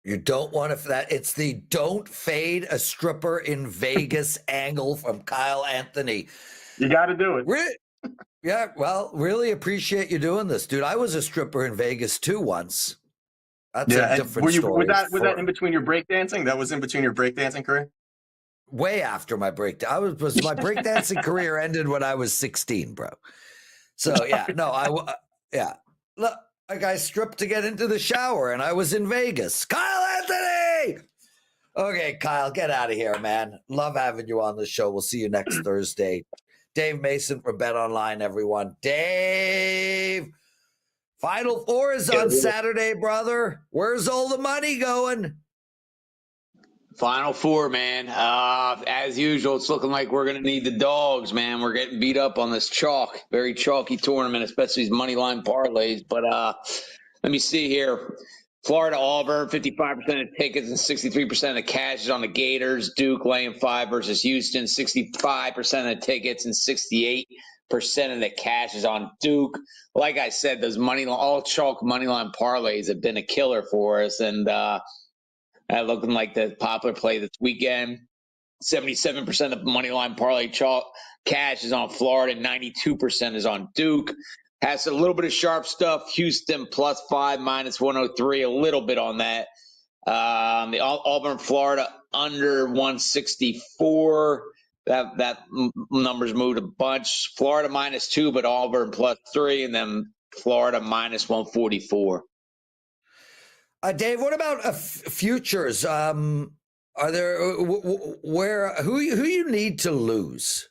S1: You don't want to, it's the don't fade a stripper in Vegas angle from Kyle Anthony.
S5: You got to do it.
S1: Yeah, well, really appreciate you doing this, dude. I was a stripper in Vegas too once. That's a different story.
S5: Was that in between your breakdancing? That was in between your breakdancing career?
S1: Way after my break. My breakdancing career ended when I was 16, bro. So yeah, no, look, I stripped to get into the shower, and I was in Vegas. Kyle Anthony! Okay, Kyle, get out of here, man. Love having you on the show. We'll see you next Thursday. Dave Mason from BetOnline, everyone. Dave, Final Four is on Saturday, brother. Where's all the money going?
S6: Final four, man. As usual, it's looking like we're going to need the dogs, man. We're getting beat up on this chalk. Very chalky tournament, especially these money line parlays. But let me see here. Florida, Auburn, 55% of tickets and 63% of the cash is on the Gators. Duke laying 5 versus Houston, 65% of the tickets and 68% of the cash is on Duke. Like I said, those all chalk money line parlays have been a killer for us, and looking like the popular play this weekend. 77% of money line parlay chalk cash is on Florida, 92% is on Duke. Has a little bit of sharp stuff. Houston +5, -103, a little bit on that. The Auburn, Florida under 164. That number's moved a bunch. Florida -2, but Auburn +3, and then Florida -144.
S1: Dave, what about futures? Are there who you need to lose?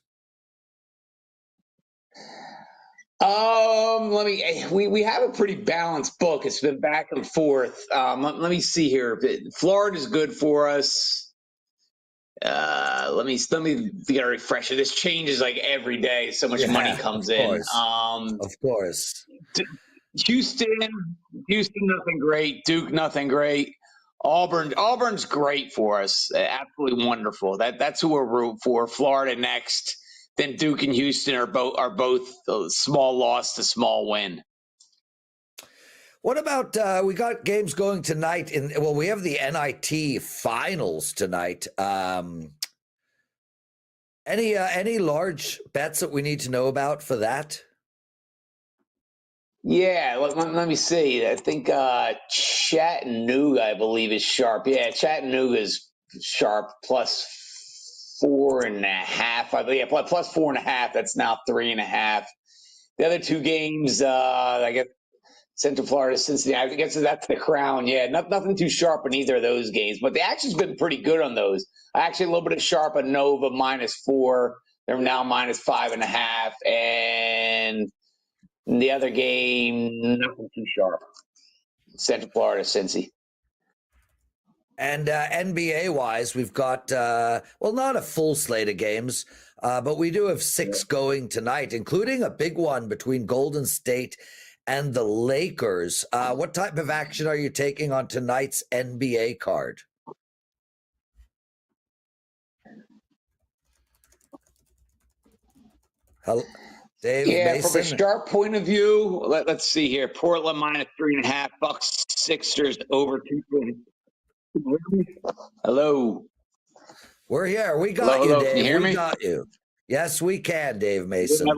S6: We have a pretty balanced book. It's been back and forth. Let me see here. Florida's good for us. Let me get a refresher. This changes like every day. So much money comes in.
S1: Of course.
S6: Houston, nothing great. Duke, nothing great. Auburn's great for us. Absolutely wonderful. That's who we're rooting for. Florida next. Then Duke and Houston are both small loss to small win.
S1: What about we got games going tonight? We have the NIT finals tonight. Any large bets that we need to know about for that?
S6: Yeah, let me see. I think Chattanooga, I believe, is sharp. Yeah, Chattanooga is sharp +4.5. I believe +4.5. That's now 3.5. The other two games, I guess Central Florida, Cincinnati. I guess that's the crown. Yeah, nothing too sharp in either of those games, but the action's been pretty good on those. Actually, a little bit of sharp on Nova -4. They're now -5.5, and the other game, nothing too sharp. Central Florida, Cincy.
S1: And NBA wise, we've got not a full slate of games, but we do have 6 going tonight, including a big one between Golden State and the Lakers. What type of action are you taking on tonight's NBA card? Hello, Dave.
S6: Yeah,
S1: Mason?
S6: from a sharp point of view, let's see here. Portland -3.5. Bucks Sixers over 2. Hello.
S1: We're here. We got
S6: Hello,
S1: you,
S6: hello.
S1: Dave.
S6: Can you hear me?
S1: We got you. Yes, we can, Dave Mason.
S6: A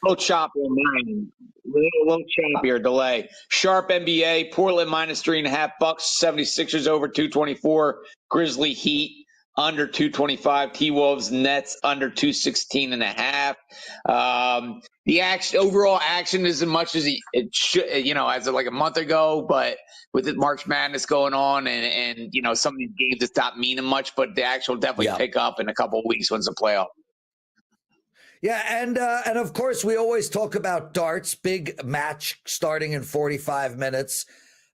S6: little choppy on mine. Little choppier delay. Sharp NBA. Portland -3.5. Bucks 76ers over 224. Grizzly Heat under 225. T-Wolves Nets under 216.5. The overall action isn't much as it should, as like a month ago, but with the March Madness going on and some of these games that stop meaning much, but the action will definitely pick up in a couple of weeks once the playoff.
S1: Yeah, and of course we always talk about darts, big match starting in 45 minutes.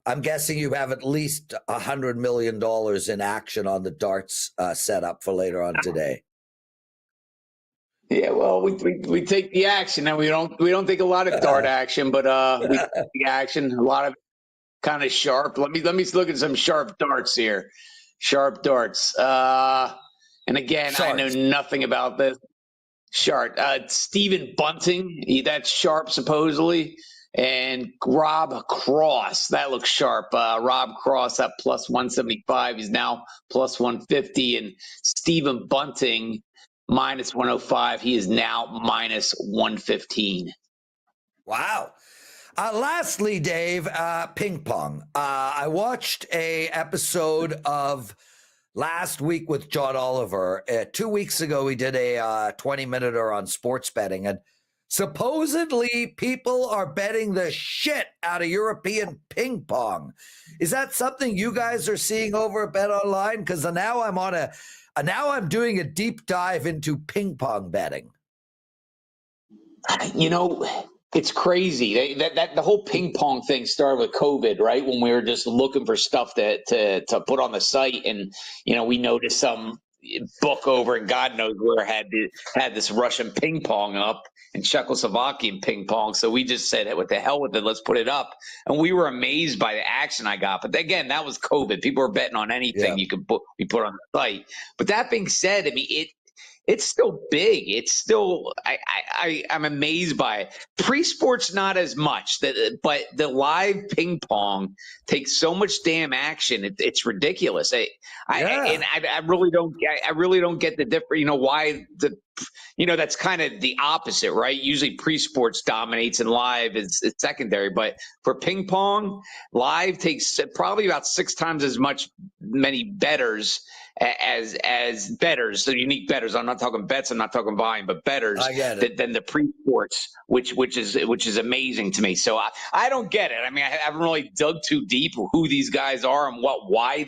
S1: I'm guessing you have at least $100 million in action on the darts setup for later on today.
S6: Yeah, well, we take the action, and we don't take a lot of dart action, but we take the action. A lot of kind of sharp. Let me look at some sharp darts here. Sharp darts. And again, I know nothing about this. Sharp. Stephen Bunting, that's sharp supposedly. And Rob Cross, that looks sharp. Rob Cross at +175. He's now +150. And Stephen Bunting -105. He is now -115.
S1: Wow. Lastly, Dave, ping pong. I watched a episode of Last Week with John Oliver. 2 weeks ago, we did a 20-minute on sports betting, and supposedly people are betting the shit out of European ping pong. Is that something you guys are seeing over at BetOnline? Because now I'm doing a deep dive into ping pong betting.
S6: It's crazy. That the whole ping pong thing started with COVID, right? When we were just looking for stuff to put on the site, and we noticed some book over and God knows where had this Russian ping pong up and Czechoslovakian ping pong. So we just said, what the hell with it? Let's put it up. And we were amazed by the action I got. But again, that was COVID. People were betting on anything you could put on the site. But that being said, I mean, it's still big. It's still I'm amazed by it. Pre-sports not as much, but the live ping pong takes so much damn action. It's ridiculous. I really don't get the difference. Why that's kind of the opposite, right? Usually pre-sports dominates and live is secondary. But for ping pong, live takes probably about 6 times as many bettors as bettors, so unique bettors. I'm not talking bets, I'm not talking volume, but bettors than the pre-sports, which is amazing to me. So I don't get it. I mean, I haven't really dug too deep who these guys are and why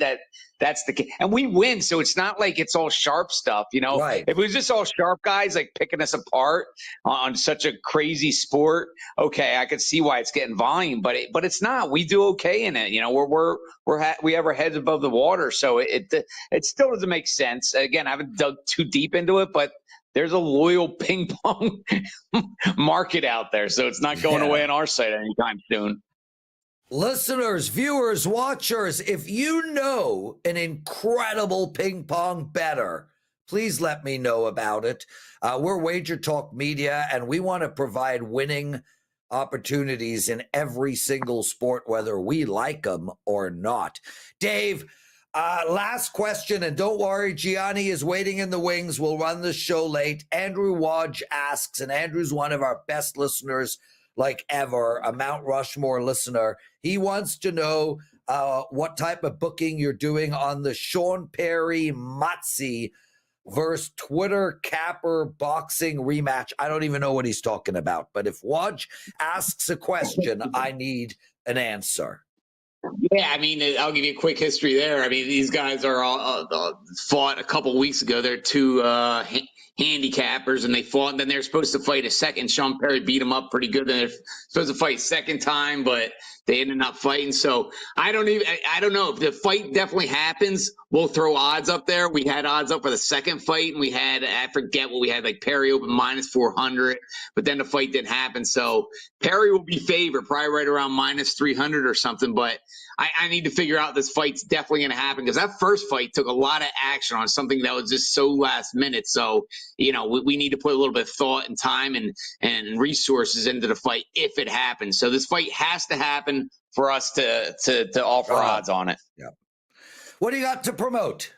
S6: that's the case. And we win, so it's not like it's all sharp stuff,
S1: Right.
S6: If it was just all sharp guys like picking us apart on such a crazy sport, okay, I could see why it's getting volume, but it's not. We do okay in it. We have our heads above the water, so it still doesn't make sense. Again, I haven't dug too deep into it, but there's a loyal ping pong market out there, so it's not going away on our site anytime soon.
S1: Listeners, viewers, watchers, if you know an incredible ping pong bettor, please let me know about it. We're WagerTalk Media, and we want to provide winning opportunities in every single sport, whether we like them or not. Dave, last question, and don't worry, Gianni is waiting in the wings. We'll run the show late. Andrew Wodge asks, and Andrew's one of our best listeners like ever, a Mount Rushmore listener. He wants to know what type of booking you're doing on the Sean Perry Matzi versus Twitter Capper boxing rematch. I don't even know what he's talking about, but if Wodge asks a question, I need an answer.
S6: Yeah, I mean, I'll give you a quick history there. I mean, these guys are all fought a couple weeks ago. They're two handicappers, and they fought, and then they're supposed to fight a second. Sean Perry beat them up pretty good. Then they're supposed to fight a second time, but they ended up fighting. So I don't know if the fight definitely happens. We'll throw odds up there. We had odds up for the second fight, and we had, I forget what we had, like Perry open -400, but then the fight didn't happen. So Perry will be favored, probably right around -300 or something. But I need to figure out this fight's definitely going to happen, because that first fight took a lot of action on something that was just so last minute. So, we need to put a little bit of thought and time and resources into the fight if it happens. So this fight has to happen for us to offer odds on it.
S1: Yeah. What do you got to promote?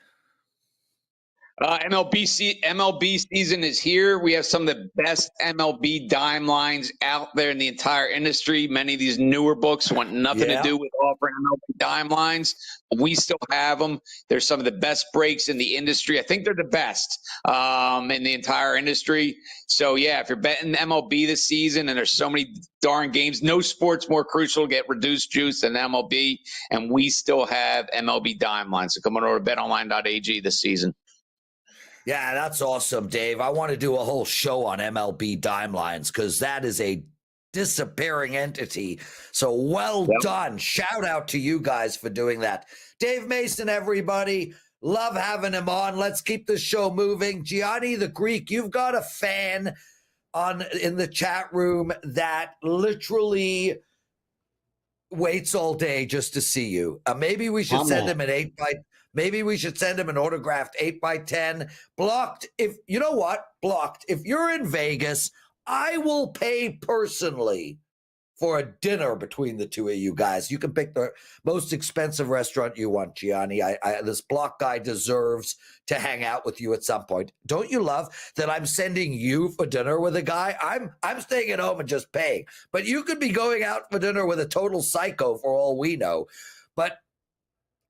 S6: MLB season is here. We have some of the best MLB dime lines out there in the entire industry. Many of these newer books want nothing to do with offering MLB dime lines. We still have them. They're some of the best breaks in the industry. I think they're the best in the entire industry. So, yeah, if you're betting MLB this season, and there's so many darn games, no sport's more crucial to get reduced juice than MLB, and we still have MLB dime lines. So come on over to betonline.ag this season.
S1: Yeah, that's awesome, Dave. I want to do a whole show on MLB dime lines, because that is a disappearing entity. So well done. Shout out to you guys for doing that. Dave Mason, everybody. Love having him on. Let's keep the show moving. Gianni the Greek, you've got a fan in the chat room that literally waits all day just to see you. Maybe we should send him an 8x. Maybe we should send him an autographed 8x10. Blocked. If you know what? Blocked. If you're in Vegas, I will pay personally for a dinner between the two of you guys. You can pick the most expensive restaurant you want, Gianni. This block guy deserves to hang out with you at some point. Don't you love that I'm sending you for dinner with a guy? I'm staying at home and just paying. But you could be going out for dinner with a total psycho for all we know. But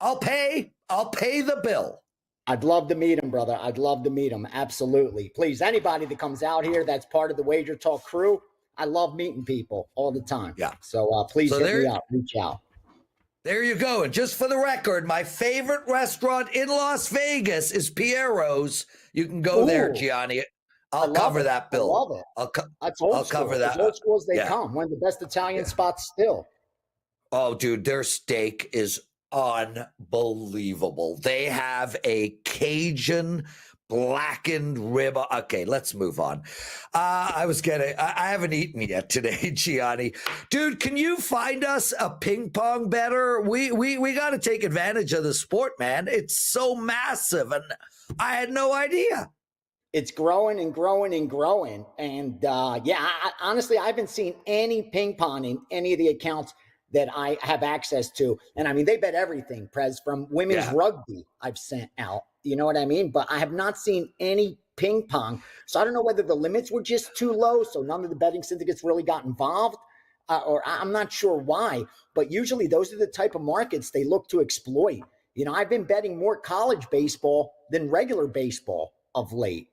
S1: I'll pay the bill.
S7: I'd love to meet him, brother. I'd love to meet him. Absolutely. Please, anybody that comes out here that's part of the Wager Talk crew, I love meeting people all the time.
S1: Yeah.
S7: So please hit me up. Reach out.
S1: There you go. And just for the record, my favorite restaurant in Las Vegas is Piero's. You can go there, Gianni. I'll cover that bill.
S7: I love it. That's old
S1: I'll
S7: school.
S1: cover that.
S7: As old school as they
S1: Yeah.
S7: come. One of the best Italian spots still.
S1: Oh, dude, their steak is unbelievable. They have a Cajun blackened rib. Okay, let's move on. I haven't eaten yet today, Gianni. Dude, can you find us a ping pong bettor? We got to take advantage of the sport, man. It's so massive, and I had no idea.
S7: It's growing and growing and growing. And honestly, I haven't seen any ping pong in any of the accounts that I have access to. And I mean, they bet everything, Prez, from women's rugby I've sent out. You know what I mean? But I have not seen any ping pong. So I don't know whether the limits were just too low, so none of the betting syndicates really got involved, or I'm not sure why. But usually those are the type of markets they look to exploit. You know, I've been betting more college baseball than regular baseball of late.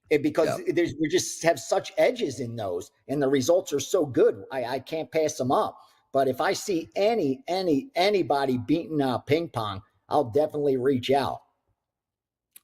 S7: Because we just have such edges in those, and the results are so good. I can't pass them up. But if I see anybody beating ping pong, I'll definitely reach out.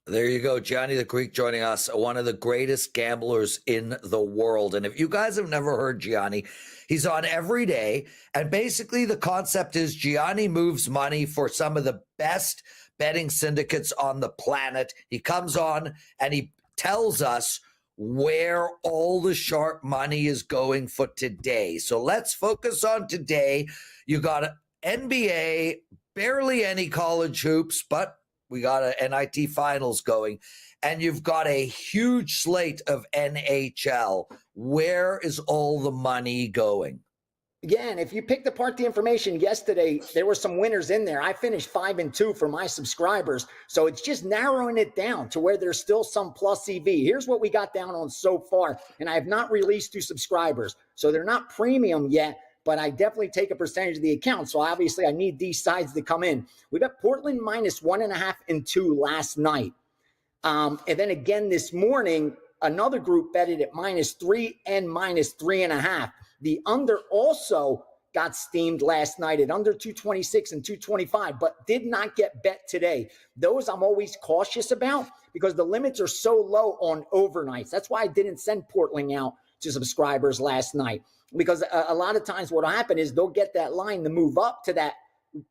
S1: There you go. Gianni The Greek joining us, one of the greatest gamblers in the world. And if you guys have never heard Gianni, he's on every day. And basically the concept is Gianni moves money for some of the best betting syndicates on the planet. He comes on and he tells us where all the sharp money is going for today. So let's focus on today. You got NBA, barely any college hoops, but we got a NIT finals going, and you've got a huge slate of NHL. Where is all the money going?
S7: Again, if you picked apart the information yesterday, there were some winners in there. I finished 5-2 for my subscribers. So it's just narrowing it down to where there's still some plus EV. Here's what we got down on so far. And I have not released to subscribers. So they're not premium yet, but I definitely take a percentage of the account. So obviously I need these sides to come in. We got Portland minus 1.5 and 2 last night. And then again this morning, another group betted at -3 and -3.5. The under also got steamed last night at under 226 and 225, but did not get bet today. Those I'm always cautious about because the limits are so low on overnights. That's why I didn't send Portland out to subscribers last night, because a lot of times what will happen is they'll get that line to move up to that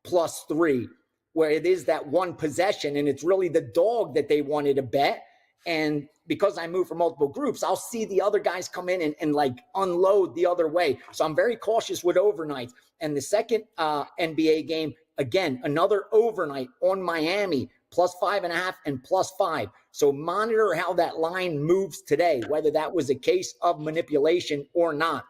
S7: +3, where it is that one possession, and it's really the dog that they wanted to bet. And because I move for multiple groups, I'll see the other guys come in and like unload the other way. So I'm very cautious with overnights. And the second NBA game, again, another overnight on Miami, +5.5 and +5. So monitor how that line moves today, whether that was a case of manipulation or not.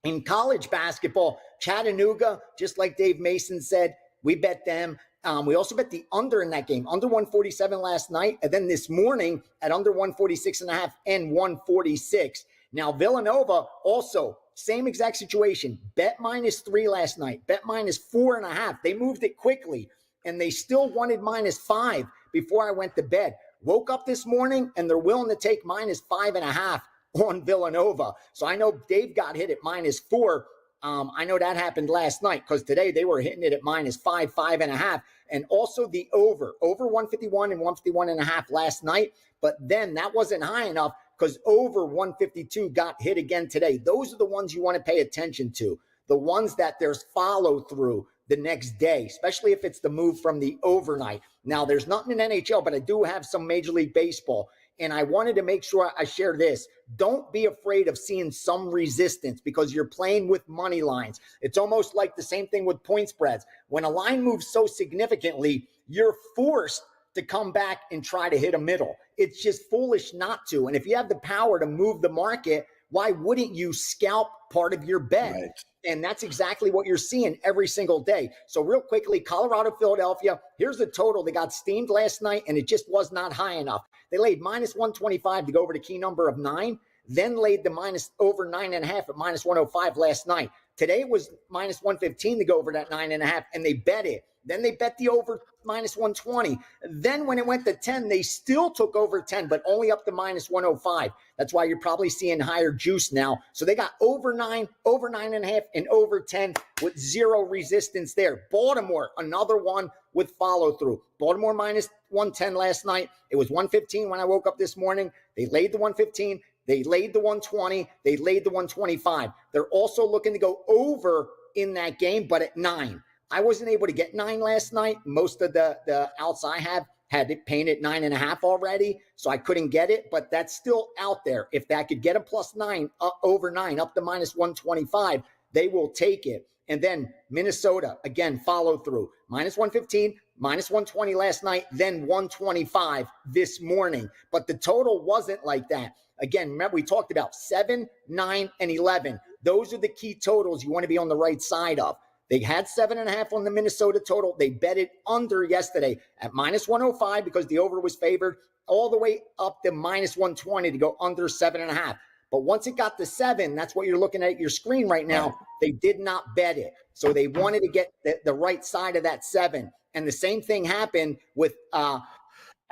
S7: In college basketball, Chattanooga, just like Dave Mason said, we bet them. We also bet the under in that game, under 147 last night, and then this morning at under 146.5 and 146. Now, Villanova also, same exact situation, bet -3 last night, bet -4.5. They moved it quickly, and they still wanted -5 before I went to bed. Woke up this morning, and they're willing to take -5.5 on Villanova. So I know Dave got hit at -4. I know that happened last night because today they were hitting it at -5, 5.5. And also the over 151 and 151.5 last night. But then that wasn't high enough because over 152 got hit again today. Those are the ones you want to pay attention to. The ones that there's follow through the next day, especially if it's the move from the overnight. Now, there's nothing in NHL, but I do have some Major League Baseball. And I wanted to make sure I share this. Don't be afraid of seeing some resistance because you're playing with money lines. It's almost like the same thing with point spreads. When a line moves so significantly, you're forced to come back and try to hit a middle. It's just foolish not to. And if you have the power to move the market, why wouldn't you scalp part of your bet? Right. And that's exactly what you're seeing every single day. So real quickly, Colorado, Philadelphia, here's the total. They got steamed last night, and it just was not high enough. They laid -125 to go over the key number of 9, then laid the over 9.5 at -105 last night. Today it was -115 to go over that 9.5, and they bet it. Then they bet the over -120. Then when it went to 10, they still took over 10, but only up to -105. That's why you're probably seeing higher juice now. So they got over 9, over 9.5, and over 10 with zero resistance there. Baltimore, another one with follow through. Baltimore -110 last night. It was 115 when I woke up this morning. They laid the 115. They laid the 120. They laid the 125. They're also looking to go over in that game, but at 9. I wasn't able to get 9 last night. Most of the outs I have had it painted 9.5 already, so I couldn't get it, but that's still out there. If that could get a +9, over 9, up to -125, they will take it. And then Minnesota, again, follow through. -115, -120 last night, then 125 this morning. But the total wasn't like that. Again, remember, we talked about 7, 9, and 11. Those are the key totals you want to be on the right side of. They had 7.5 on the Minnesota total. They bet it under yesterday at -105 because the over was favored, all the way up to -120 to go under 7.5. But once it got to 7, that's what you're looking at your screen right now. They did not bet it. So they wanted to get the right side of that 7. And the same thing happened with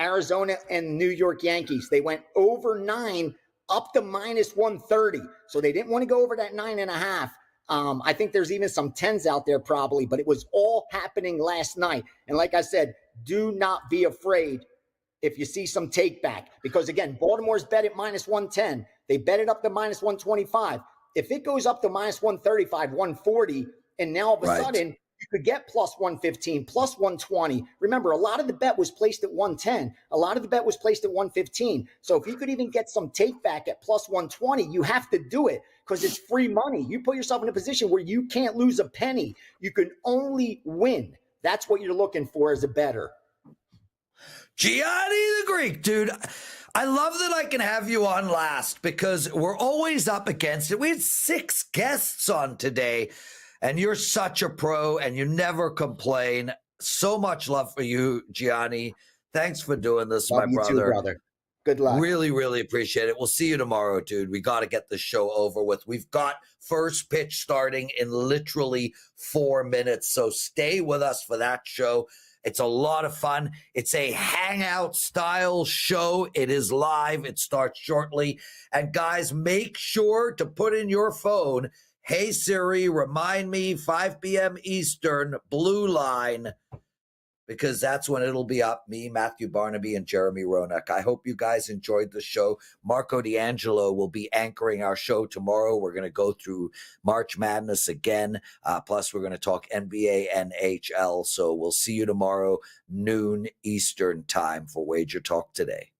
S7: Arizona and New York Yankees. They went over 9 up to -130. So they didn't want to go over that 9.5. I think there's even some 10s out there probably, but it was all happening last night. And like I said, do not be afraid if you see some take back, because again, Baltimore's bet at -110. They bet it up to -125. If it goes up to -135, 140, and now all of a sudden you could get +115, +120. Remember, a lot of the bet was placed at 110. A lot of the bet was placed at 115. So if you could even get some take back at +120, you have to do it because it's free money. You put yourself in a position where you can't lose a penny. You can only win. That's what you're looking for as a bettor.
S1: Gianni The Greek, dude. I love that I can have you on last because we're always up against it. We had 6 guests on today, and you're such a pro, and you never complain. So much love for you, Gianni. Thanks for doing this,
S7: Love
S1: my
S7: you
S1: brother.
S7: too, brother. Good luck.
S1: Really, really appreciate it. We'll see you tomorrow, dude. We got to get this show over with. We've got first pitch starting in literally 4 minutes, so stay with us for that show. It's a lot of fun. It's a hangout style show. It is live. It starts shortly. And guys, make sure to put in your phone, "Hey Siri, remind me 5 p.m. Eastern, Blue Line," because that's when it'll be up. Me, Matthew Barnaby, and Jeremy Roenick. I hope you guys enjoyed the show. Marco D'Angelo will be anchoring our show tomorrow. We're going to go through March Madness again. Plus, we're going to talk NBA, NHL. So we'll see you tomorrow, noon Eastern time for Wager Talk Today.